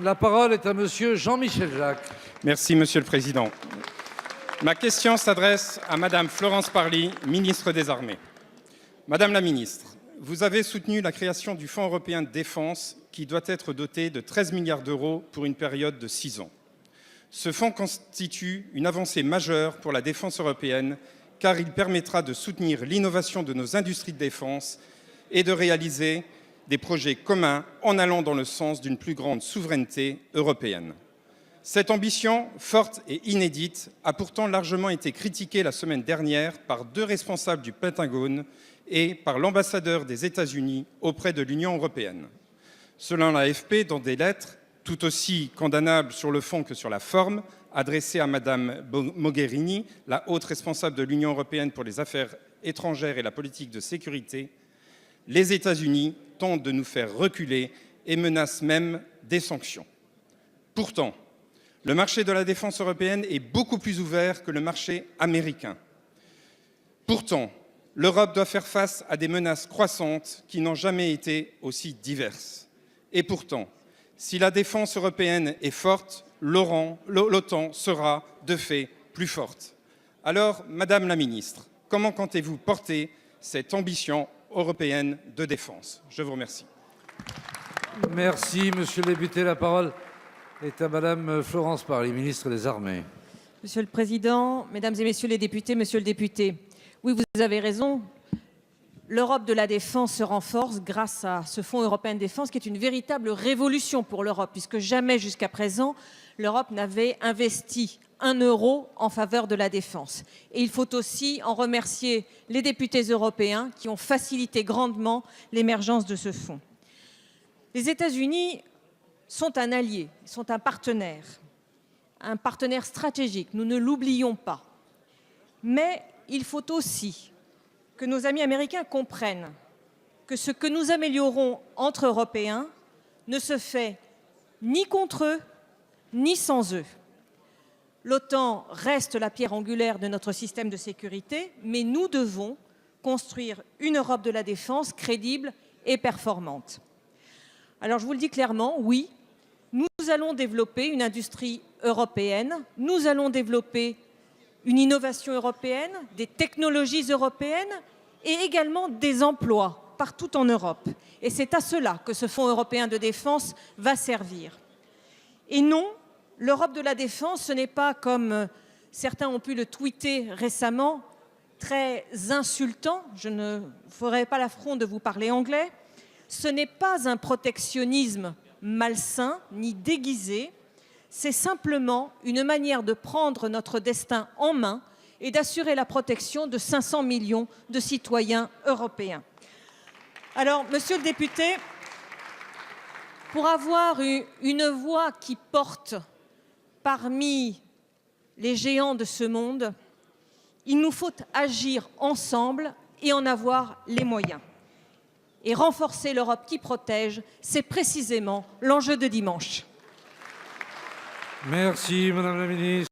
La parole est à monsieur Jean-Michel Jacques. Merci, Monsieur le Président. Ma question s'adresse à Madame Florence Parly, ministre des Armées. Madame la ministre, vous avez soutenu la création du Fonds européen de défense qui doit être doté de 13 milliards d'euros pour une période de 6 ans. Ce fonds constitue une avancée majeure pour la défense européenne car il permettra de soutenir l'innovation de nos industries de défense et de réaliser des projets communs en allant dans le sens d'une plus grande souveraineté européenne. Cette ambition, forte et inédite, a pourtant largement été critiquée la semaine dernière par 2 responsables du Pentagone et par l'ambassadeur des États-Unis auprès de l'Union européenne. Selon l'AFP, dans des lettres, tout aussi condamnables sur le fond que sur la forme, adressées à Madame Mogherini, la haute responsable de l'Union européenne pour les affaires étrangères et la politique de sécurité, les États-Unis tentent de nous faire reculer et menacent même des sanctions. Pourtant, le marché de la défense européenne est beaucoup plus ouvert que le marché américain. Pourtant, l'Europe doit faire face à des menaces croissantes qui n'ont jamais été aussi diverses. Et pourtant, si la défense européenne est forte, l'OTAN sera de fait plus forte. Alors, Madame la Ministre, comment comptez-vous porter cette ambition européenne de défense? Je vous remercie. Merci, monsieur le député. La parole est à Madame Florence Parly, ministre des Armées. Monsieur le Président, Mesdames et Messieurs les députés, Monsieur le député, oui, vous avez raison. L'Europe de la défense se renforce grâce à ce Fonds européen de défense qui est une véritable révolution pour l'Europe, puisque jamais jusqu'à présent, l'Europe n'avait investi 1 euro en faveur de la défense. Et il faut aussi en remercier les députés européens qui ont facilité grandement l'émergence de ce fonds. Les États-Unis sont un allié, sont un partenaire stratégique, nous ne l'oublions pas. Mais il faut aussi que nos amis américains comprennent que ce que nous améliorons entre Européens ne se fait ni contre eux, ni sans eux. L'OTAN reste la pierre angulaire de notre système de sécurité, mais nous devons construire une Europe de la défense crédible et performante. Alors je vous le dis clairement, oui, nous allons développer une industrie européenne, nous allons développer une innovation européenne, des technologies européennes et également des emplois partout en Europe. Et c'est à cela que ce Fonds européen de défense va servir. Et non, l'Europe de la défense, ce n'est pas, comme certains ont pu le tweeter récemment, très insultant, je ne ferai pas l'affront de vous parler anglais, ce n'est pas un protectionnisme malsain ni déguisé, c'est simplement une manière de prendre notre destin en main et d'assurer la protection de 500 millions de citoyens européens. Alors, monsieur le député, pour avoir une voix qui porte parmi les géants de ce monde, il nous faut agir ensemble et en avoir les moyens. Et renforcer l'Europe qui protège, c'est précisément l'enjeu de dimanche. Merci, Madame la Ministre.